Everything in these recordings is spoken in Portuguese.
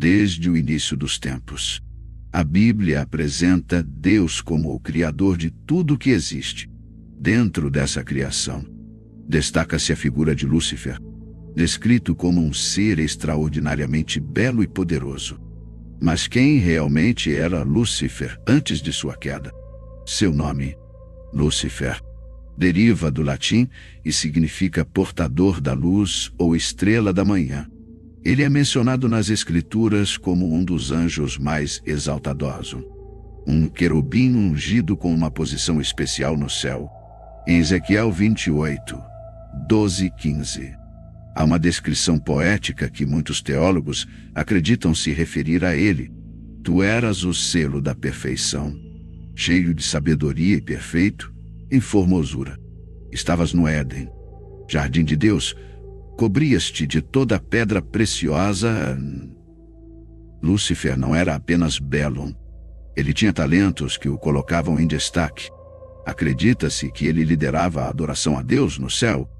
Desde o início dos tempos, a Bíblia apresenta Deus como o Criador de tudo que existe. Dentro dessa criação, destaca-se a figura de Lúcifer, descrito como um ser extraordinariamente belo e poderoso. Mas quem realmente era Lúcifer antes de sua queda? Seu nome, Lúcifer, deriva do latim e significa portador da luz ou estrela da manhã. Ele é mencionado nas Escrituras como um dos anjos mais exaltadosos, um querubim ungido com uma posição especial no céu. Em Ezequiel 28, 12 e 15. Há uma descrição poética que muitos teólogos acreditam se referir a ele. Tu eras o selo da perfeição, cheio de sabedoria e perfeito em formosura. Estavas no Éden, jardim de Deus, cobrias-te de toda a pedra preciosa. Lúcifer não era apenas belo. Ele tinha talentos que o colocavam em destaque. Acredita-se que ele liderava a adoração a Deus no céu,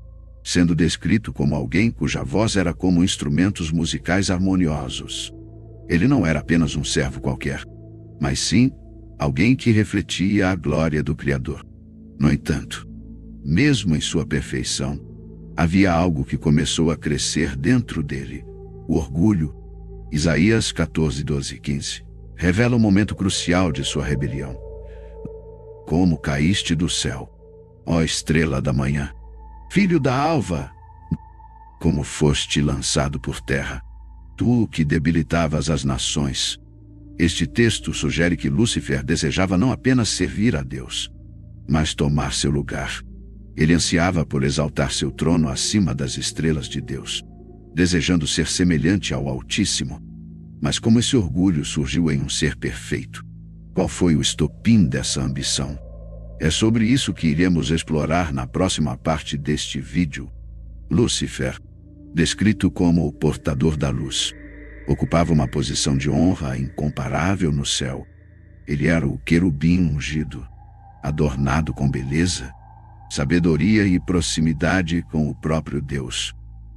sendo descrito como alguém cuja voz era como instrumentos musicais harmoniosos. Ele não era apenas um servo qualquer, mas sim alguém que refletia a glória do Criador. No entanto, mesmo em sua perfeição, havia algo que começou a crescer dentro dele: o orgulho. Isaías 14, 12 e 15 revela um momento crucial de sua rebelião. Como caíste do céu, ó estrela da manhã, filho da alva! Como foste lançado por terra, tu que debilitavas as nações. Este texto sugere que Lúcifer desejava não apenas servir a Deus, mas tomar seu lugar. Ele ansiava por exaltar seu trono acima das estrelas de Deus, desejando ser semelhante ao Altíssimo. Mas como esse orgulho surgiu em um ser perfeito? Qual foi o estopim dessa ambição? É sobre isso que iremos explorar na próxima parte deste vídeo. Lúcifer, descrito como o portador da luz, ocupava uma posição de honra incomparável no céu. Ele era o querubim ungido, adornado com beleza, sabedoria e proximidade com o próprio Deus.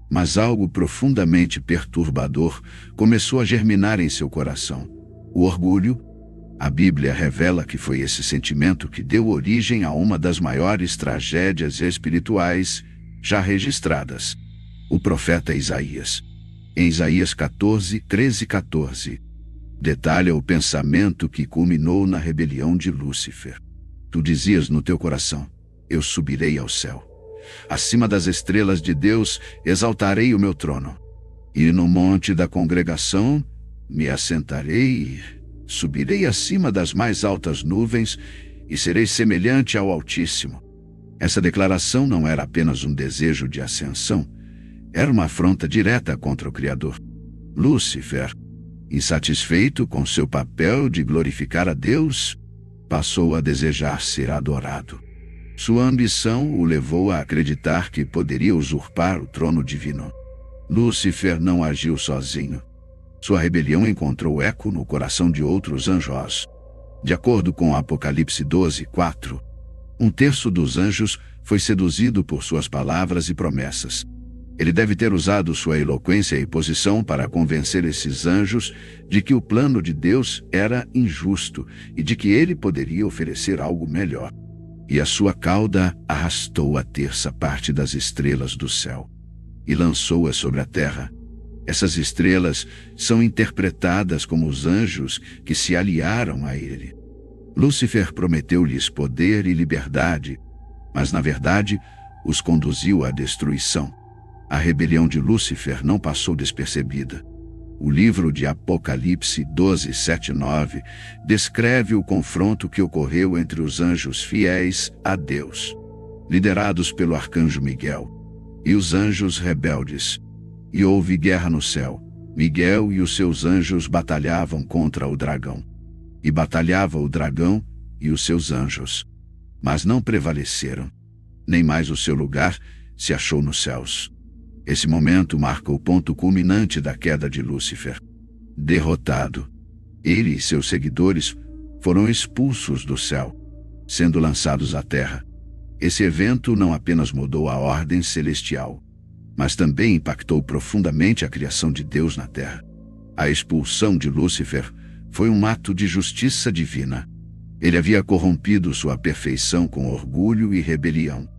Mas algo profundamente perturbador começou a germinar em seu coração: o orgulho. A Bíblia revela que foi esse sentimento que deu origem a uma das maiores tragédias espirituais já registradas. O profeta Isaías, em Isaías 14, 13 e 14, detalha o pensamento que culminou na rebelião de Lúcifer. Tu dizias no teu coração: eu subirei ao céu. Acima das estrelas de Deus exaltarei o meu trono. E no monte da congregação me assentarei, subirei acima das mais altas nuvens e serei semelhante ao Altíssimo. Essa declaração não era apenas um desejo de ascensão, era uma afronta direta contra o Criador. Lúcifer, insatisfeito com seu papel de glorificar a Deus, passou a desejar ser adorado. Sua ambição o levou a acreditar que poderia usurpar o trono divino. Lúcifer não agiu sozinho. Sua rebelião encontrou eco no coração de outros anjos. De acordo com Apocalipse 12, 4, um terço dos anjos foi seduzido por suas palavras e promessas. Ele deve ter usado sua eloquência e posição para convencer esses anjos de que o plano de Deus era injusto e de que ele poderia oferecer algo melhor. E a sua cauda arrastou a terça parte das estrelas do céu e lançou-as sobre a terra. Essas estrelas são interpretadas como os anjos que se aliaram a ele. Lúcifer prometeu-lhes poder e liberdade, mas na verdade os conduziu à destruição. A rebelião de Lúcifer não passou despercebida. O livro de Apocalipse 12, 7 e 9 descreve o confronto que ocorreu entre os anjos fiéis a Deus, liderados pelo arcanjo Miguel, e os anjos rebeldes. E houve guerra no céu. Miguel e os seus anjos batalhavam contra o dragão. E batalhava o dragão e os seus anjos. Mas não prevaleceram. Nem mais o seu lugar se achou nos céus. Esse momento marca o ponto culminante da queda de Lúcifer. Derrotado, ele e seus seguidores foram expulsos do céu, sendo lançados à terra. Esse evento não apenas mudou a ordem celestial, mas também impactou profundamente a criação de Deus na terra. A expulsão de Lúcifer foi um ato de justiça divina. Ele havia corrompido sua perfeição com orgulho e rebelião.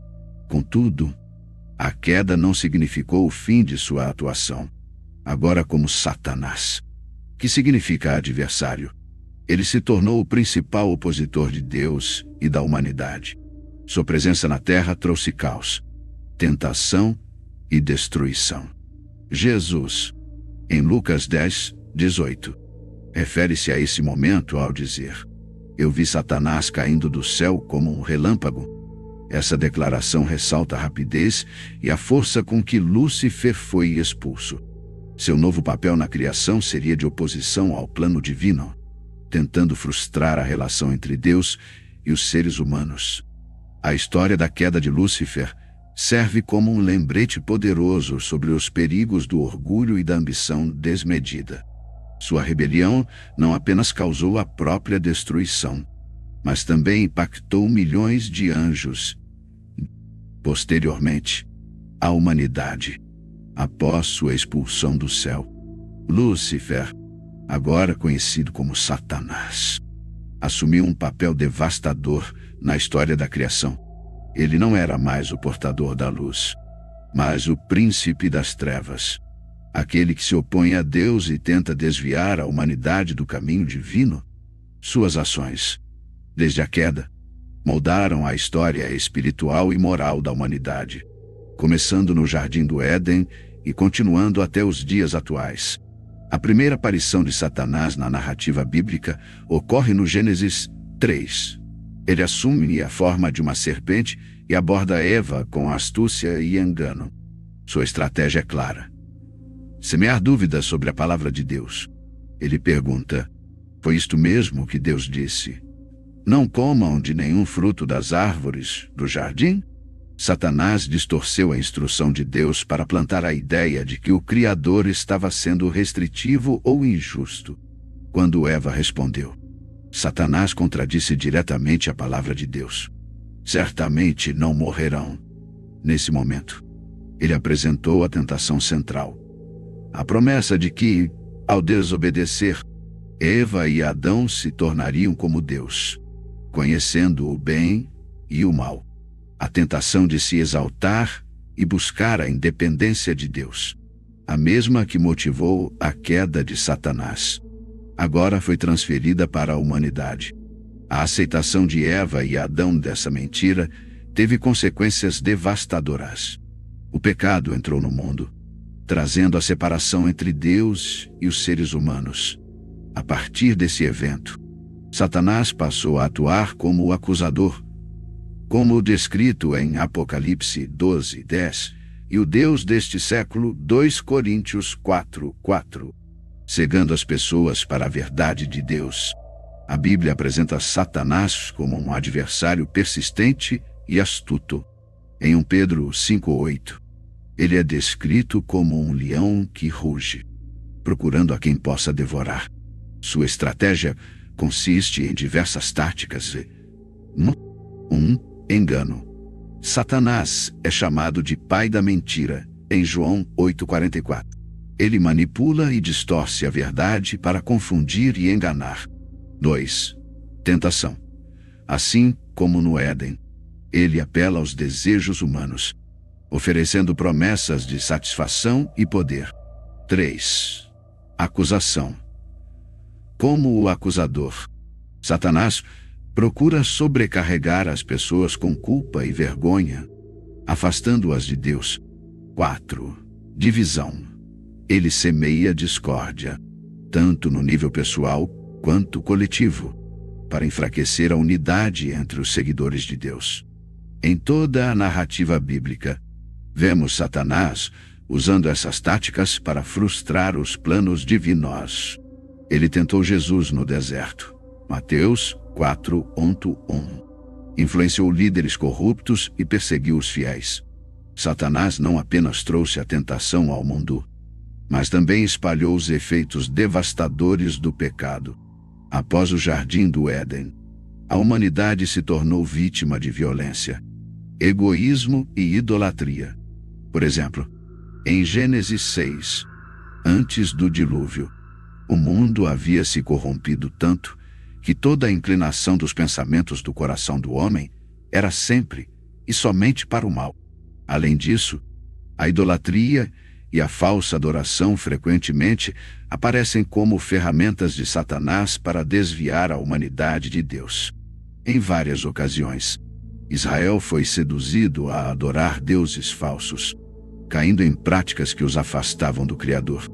Contudo, a queda não significou o fim de sua atuação. Agora como Satanás, que significa adversário, ele se tornou o principal opositor de Deus e da humanidade. Sua presença na terra trouxe caos, tentação e destruição. Jesus, em Lucas 10, 18, refere-se a esse momento ao dizer: "Eu vi Satanás caindo do céu como um relâmpago." Essa declaração ressalta a rapidez e a força com que Lúcifer foi expulso. Seu novo papel na criação seria de oposição ao plano divino, tentando frustrar a relação entre Deus e os seres humanos. A história da queda de Lúcifer serve como um lembrete poderoso sobre os perigos do orgulho e da ambição desmedida. Sua rebelião não apenas causou a própria destruição, mas também impactou milhões de anjos. Posteriormente, a humanidade, após sua expulsão do céu. Lúcifer, agora conhecido como Satanás, assumiu um papel devastador na história da criação. Ele não era mais o portador da luz, mas o príncipe das trevas, aquele que se opõe a Deus e tenta desviar a humanidade do caminho divino. Suas ações, desde a queda, moldaram a história espiritual e moral da humanidade, começando no Jardim do Éden e continuando até os dias atuais. A primeira aparição de Satanás na narrativa bíblica ocorre no Gênesis 3. Ele assume a forma de uma serpente e aborda Eva com astúcia e engano. Sua estratégia é clara: semear dúvidas sobre a palavra de Deus. Ele pergunta: "Foi isto mesmo que Deus disse? Não comam de nenhum fruto das árvores do jardim?" Satanás distorceu a instrução de Deus para plantar a ideia de que o Criador estava sendo restritivo ou injusto. Quando Eva respondeu, Satanás contradisse diretamente a palavra de Deus: "Certamente não morrerão." Nesse momento, ele apresentou a tentação central: a promessa de que, ao desobedecer, Eva e Adão se tornariam como Deus, conhecendo o bem e o mal. A tentação de se exaltar e buscar a independência de Deus, a mesma que motivou a queda de Satanás, agora foi transferida para a humanidade. A aceitação de Eva e Adão dessa mentira teve consequências devastadoras. O pecado entrou no mundo, trazendo a separação entre Deus e os seres humanos. A partir desse evento, Satanás passou a atuar como o acusador, como descrito em Apocalipse 12:10, e o Deus deste século, 2 Coríntios 4:4, cegando as pessoas para a verdade de Deus. A Bíblia apresenta Satanás como um adversário persistente e astuto. Em 1 Pedro 5:8, ele é descrito como um leão que ruge, procurando a quem possa devorar. Sua estratégia consiste em diversas táticas. 1. Engano. Satanás é chamado de pai da mentira, em João 8:44. Ele manipula e distorce a verdade para confundir e enganar. 2. Tentação. Assim como no Éden, ele apela aos desejos humanos, oferecendo promessas de satisfação e poder. 3. Acusação. Como o acusador, Satanás procura sobrecarregar as pessoas com culpa e vergonha, afastando-as de Deus. 4. Divisão. Ele semeia discórdia, tanto no nível pessoal quanto coletivo, para enfraquecer a unidade entre os seguidores de Deus. Em toda a narrativa bíblica, vemos Satanás usando essas táticas para frustrar os planos divinos. Ele tentou Jesus no deserto, Mateus 4:1. Influenciou líderes corruptos e perseguiu os fiéis. Satanás não apenas trouxe a tentação ao mundo, mas também espalhou os efeitos devastadores do pecado. Após o Jardim do Éden, a humanidade se tornou vítima de violência, egoísmo e idolatria. Por exemplo, em Gênesis 6, antes do dilúvio, O mundo havia se corrompido tanto que toda a inclinação dos pensamentos do coração do homem era sempre e somente para o mal. Além disso, a idolatria e a falsa adoração frequentemente aparecem como ferramentas de Satanás para desviar a humanidade de Deus. Em várias ocasiões, Israel foi seduzido a adorar deuses falsos, caindo em práticas que os afastavam do Criador.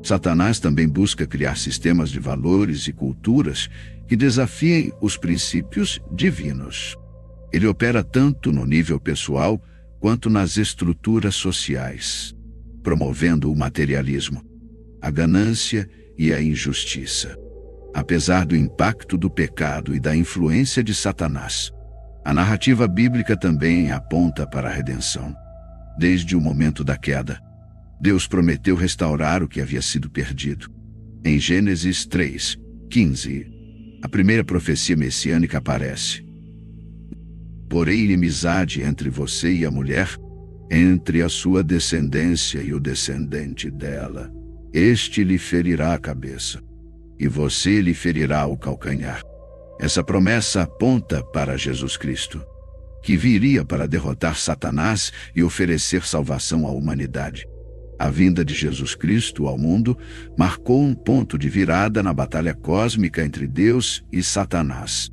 Satanás também busca criar sistemas de valores e culturas que desafiem os princípios divinos. Ele opera tanto no nível pessoal quanto nas estruturas sociais, promovendo o materialismo, a ganância e a injustiça. Apesar do impacto do pecado e da influência de Satanás, a narrativa bíblica também aponta para a redenção. Desde o momento da queda, Deus prometeu restaurar o que havia sido perdido. Em Gênesis 3:15, a primeira profecia messiânica aparece. Porém, inimizade entre você e a mulher, entre a sua descendência e o descendente dela. Este lhe ferirá a cabeça, e você lhe ferirá o calcanhar. Essa promessa aponta para Jesus Cristo, que viria para derrotar Satanás e oferecer salvação à humanidade. A vinda de Jesus Cristo ao mundo marcou um ponto de virada na batalha cósmica entre Deus e Satanás.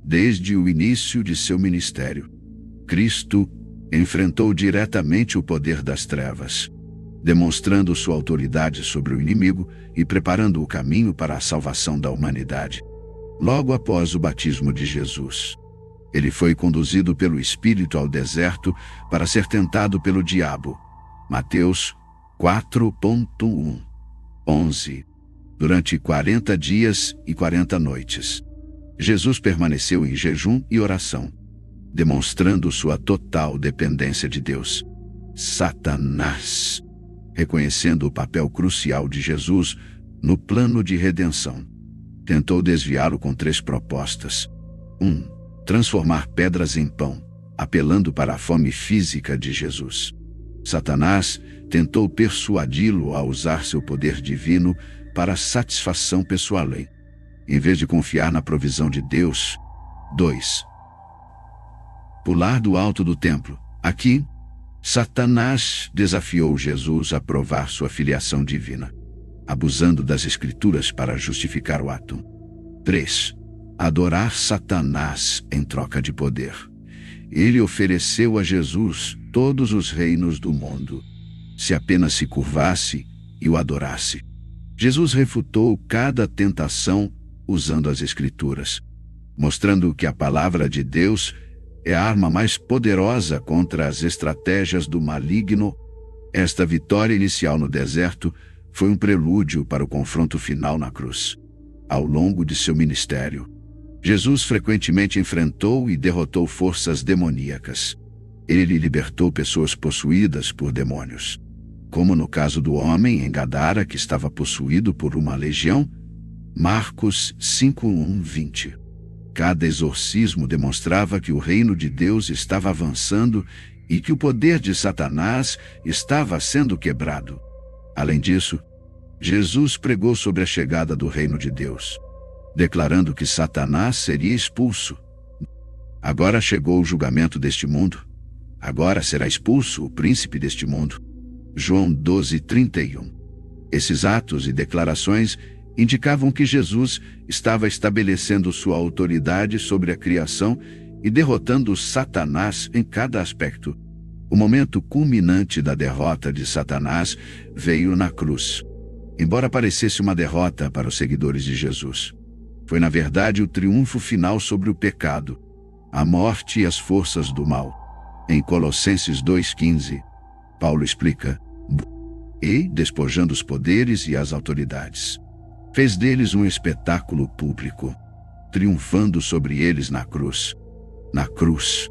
Desde o início de seu ministério, Cristo enfrentou diretamente o poder das trevas, demonstrando sua autoridade sobre o inimigo e preparando o caminho para a salvação da humanidade. Logo após o batismo de Jesus, ele foi conduzido pelo Espírito ao deserto para ser tentado pelo diabo. Mateus 4:11. Durante 40 dias e 40 noites, Jesus permaneceu em jejum e oração, demonstrando sua total dependência de Deus. Satanás, reconhecendo o papel crucial de Jesus no plano de redenção, tentou desviá-lo com 3 propostas. 1. Transformar pedras em pão, apelando para a fome física de Jesus. Satanás tentou persuadi-lo a usar seu poder divino para a satisfação pessoal, em vez de confiar na provisão de Deus. 2. Pular do alto do templo. Aqui, Satanás desafiou Jesus a provar sua filiação divina, abusando das Escrituras para justificar o ato. 3. Adorar Satanás em troca de poder. Ele ofereceu a Jesus todos os reinos do mundo, se apenas se curvasse e o adorasse. Jesus refutou cada tentação usando as Escrituras, mostrando que a palavra de Deus é a arma mais poderosa contra as estratégias do maligno. Esta vitória inicial no deserto foi um prelúdio para o confronto final na cruz. Ao longo de seu ministério, Jesus frequentemente enfrentou e derrotou forças demoníacas. Ele libertou pessoas possuídas por demônios, como no caso do homem em Gadara que estava possuído por uma legião. Marcos 5:1-20. Cada exorcismo demonstrava que o reino de Deus estava avançando e que o poder de Satanás estava sendo quebrado. Além disso, Jesus pregou sobre a chegada do reino de Deus, declarando que Satanás seria expulso. Agora chegou o julgamento deste mundo. Agora será expulso o príncipe deste mundo. João 12:31. Esses atos e declarações indicavam que Jesus estava estabelecendo sua autoridade sobre a criação e derrotando Satanás em cada aspecto. O momento culminante da derrota de Satanás veio na cruz. Embora parecesse uma derrota para os seguidores de Jesus, foi na verdade o triunfo final sobre o pecado, a morte e as forças do mal. Em Colossenses 2:15, Paulo explica: e, despojando os poderes e as autoridades, fez deles um espetáculo público, triunfando sobre eles na cruz. Na cruz,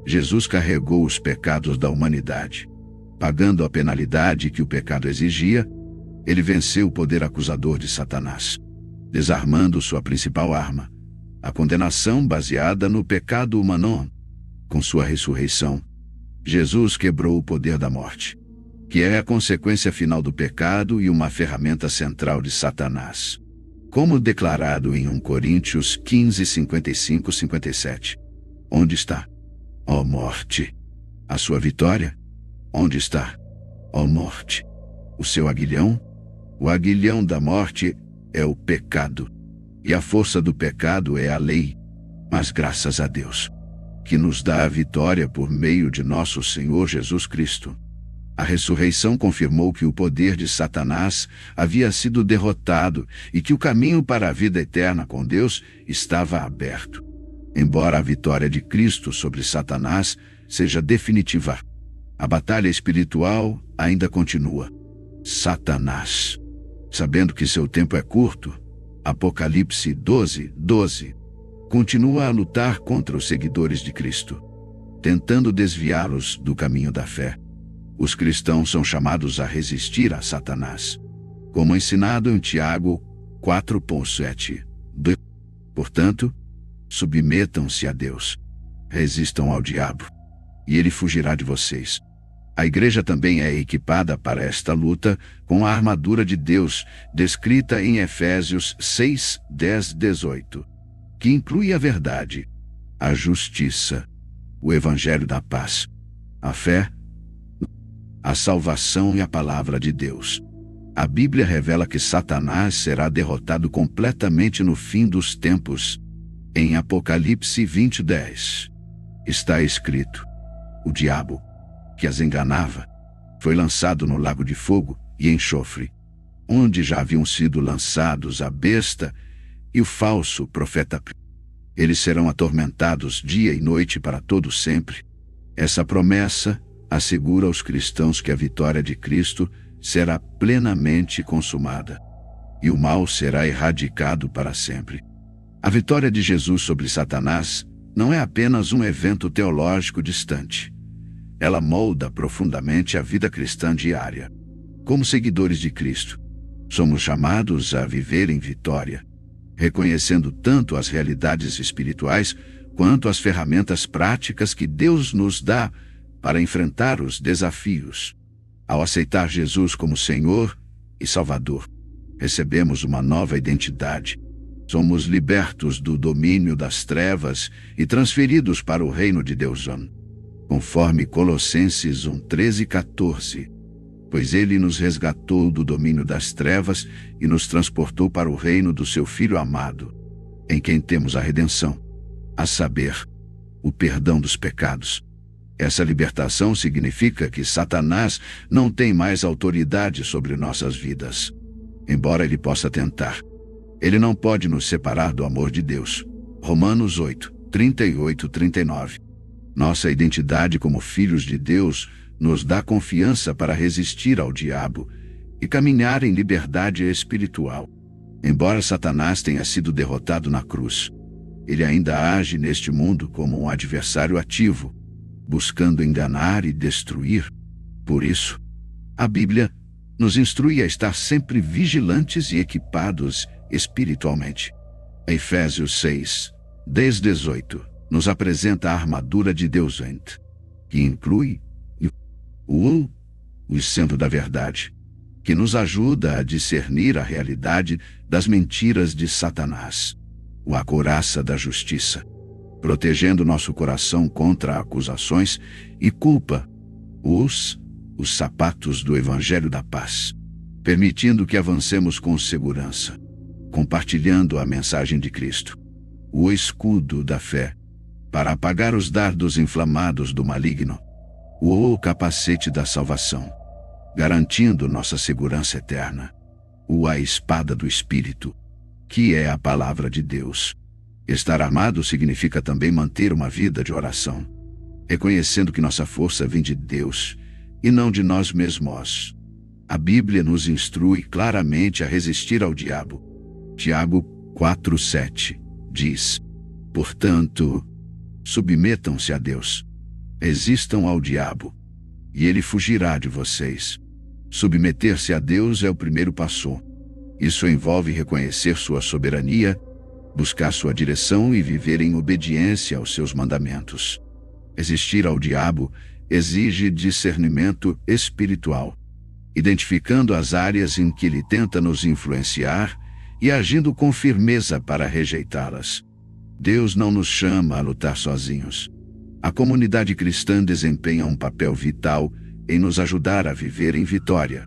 Jesus carregou os pecados da humanidade. Pagando a penalidade que o pecado exigia, ele venceu o poder acusador de Satanás, desarmando sua principal arma, a condenação baseada no pecado humano. Com sua ressurreição, Jesus quebrou o poder da morte, que é a consequência final do pecado e uma ferramenta central de Satanás. como declarado em 1 Coríntios 15, 55, 57. Onde está, ó morte, a sua vitória? Onde está, ó morte, o seu aguilhão? O aguilhão da morte é o pecado, e a força do pecado é a lei. Mas graças a Deus, que nos dá a vitória por meio de nosso Senhor Jesus Cristo. A ressurreição confirmou que o poder de Satanás havia sido derrotado e que o caminho para a vida eterna com Deus estava aberto. Embora a vitória de Cristo sobre Satanás seja definitiva, a batalha espiritual ainda continua. Satanás, sabendo que seu tempo é curto, Apocalipse 12, 12, continua a lutar contra os seguidores de Cristo, tentando desviá-los do caminho da fé. Os cristãos são chamados a resistir a Satanás, como ensinado em Tiago 4,7. Portanto, submetam-se a Deus, resistam ao diabo, e ele fugirá de vocês. A igreja também é equipada para esta luta com a armadura de Deus, descrita em Efésios 6, 10, 18, que inclui a verdade, a justiça, o evangelho da paz, a fé, a salvação e a palavra de Deus. A Bíblia revela que Satanás será derrotado completamente no fim dos tempos. Em Apocalipse 20, 10, está escrito: o diabo, que as enganava, foi lançado no lago de fogo e enxofre, onde já haviam sido lançados a besta e o falso profeta. Eles serão atormentados dia e noite para todo sempre. Essa promessa assegura aos cristãos que a vitória de Cristo será plenamente consumada, e o mal será erradicado para sempre. A vitória de Jesus sobre Satanás não é apenas um evento teológico distante. Ela molda profundamente a vida cristã diária. Como seguidores de Cristo, somos chamados a viver em vitória, reconhecendo tanto as realidades espirituais quanto as ferramentas práticas que Deus nos dá para enfrentar os desafios. Ao aceitar Jesus como Senhor e Salvador, recebemos uma nova identidade. Somos libertos do domínio das trevas e transferidos para o reino de Deus, conforme Colossenses 1, 13 e 14. Pois ele nos resgatou do domínio das trevas e nos transportou para o reino do seu Filho amado, em quem temos a redenção, a saber, o perdão dos pecados. Essa libertação significa que Satanás não tem mais autoridade sobre nossas vidas. Embora ele possa tentar, ele não pode nos separar do amor de Deus. Romanos 8, 38, 39. Nossa identidade como filhos de Deus nos dá confiança para resistir ao diabo e caminhar em liberdade espiritual. Embora Satanás tenha sido derrotado na cruz, ele ainda age neste mundo como um adversário ativo, buscando enganar e destruir. Por isso, a Bíblia nos instrui a estar sempre vigilantes e equipados espiritualmente. Efésios 6, 10, 18, nos apresenta a armadura de Deus, que inclui o centro da verdade, que nos ajuda a discernir a realidade das mentiras de Satanás, a couraça da justiça, protegendo nosso coração contra acusações e culpa, os sapatos do Evangelho da Paz, permitindo que avancemos com segurança, compartilhando a mensagem de Cristo, o escudo da fé, para apagar os dardos inflamados do maligno, o capacete da salvação, garantindo nossa segurança eterna, a espada do Espírito, que é a palavra de Deus. Estar armado significa também manter uma vida de oração, reconhecendo que nossa força vem de Deus e não de nós mesmos. A Bíblia nos instrui claramente a resistir ao diabo. Tiago 4:7 diz: portanto, submetam-se a Deus, resistam ao diabo, e ele fugirá de vocês. Submeter-se a Deus é o primeiro passo. Isso envolve reconhecer sua soberania, buscar sua direção e viver em obediência aos seus mandamentos. Resistir ao diabo exige discernimento espiritual, identificando as áreas em que ele tenta nos influenciar e agindo com firmeza para rejeitá-las. Deus não nos chama a lutar sozinhos. A comunidade cristã desempenha um papel vital em nos ajudar a viver em vitória.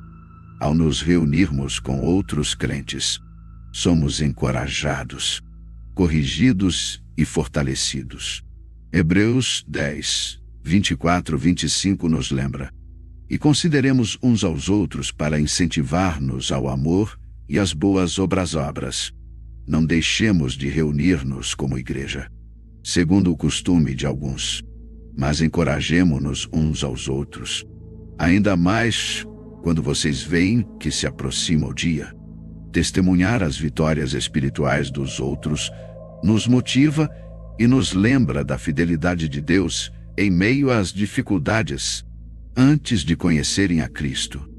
Ao nos reunirmos com outros crentes, somos encorajados, corrigidos e fortalecidos. Hebreus 10, 24-25 nos lembra: e consideremos uns aos outros para incentivar-nos ao amor e às boas obras. Não deixemos de reunir-nos como igreja, segundo o costume de alguns, mas encorajemo-nos uns aos outros, ainda mais quando vocês veem que se aproxima o dia. Testemunhar as vitórias espirituais dos outros nos motiva e nos lembra da fidelidade de Deus em meio às dificuldades. Antes de conhecerem a Cristo,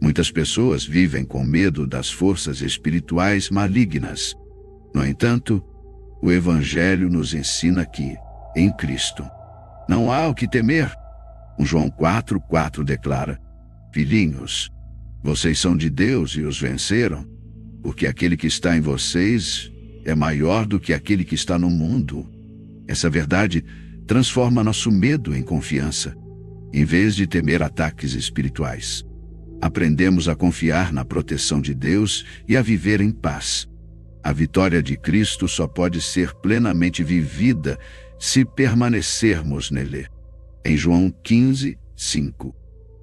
muitas pessoas vivem com medo das forças espirituais malignas. No entanto, o Evangelho nos ensina que, em Cristo, não há o que temer. João 4:4 declara: filhinhos, vocês são de Deus e os venceram, porque aquele que está em vocês é maior do que aquele que está no mundo. Essa verdade transforma nosso medo em confiança, em vez de temer ataques espirituais. Aprendemos a confiar na proteção de Deus e a viver em paz. A vitória de Cristo só pode ser plenamente vivida se permanecermos nele. Em João 15:5,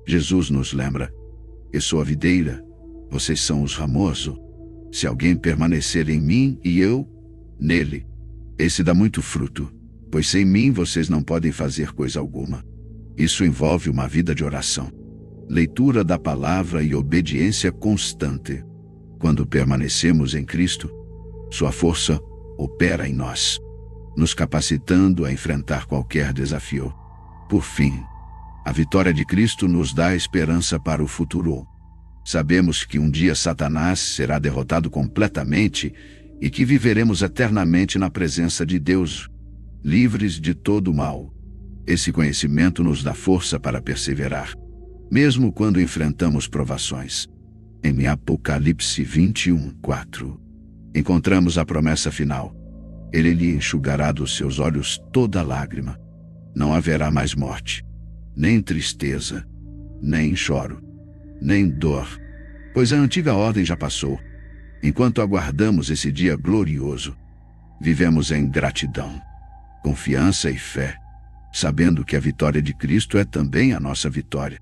Jesus nos lembra: eu sou a videira, vocês são os ramos. Se alguém permanecer em mim e eu nele, esse dá muito fruto, pois sem mim vocês não podem fazer coisa alguma. Isso envolve uma vida de oração, leitura da palavra e obediência constante. Quando permanecemos em Cristo, sua força opera em nós, nos capacitando a enfrentar qualquer desafio. Por fim, a vitória de Cristo nos dá esperança para o futuro. Sabemos que um dia Satanás será derrotado completamente e que viveremos eternamente na presença de Deus, livres de todo o mal. Esse conhecimento nos dá força para perseverar, mesmo quando enfrentamos provações. Em Apocalipse 21:4, encontramos a promessa final: ele lhe enxugará dos seus olhos toda lágrima. Não haverá mais morte, nem tristeza, nem choro, nem dor, pois a antiga ordem já passou. Enquanto aguardamos esse dia glorioso, vivemos em gratidão, confiança e fé, sabendo que a vitória de Cristo é também a nossa vitória.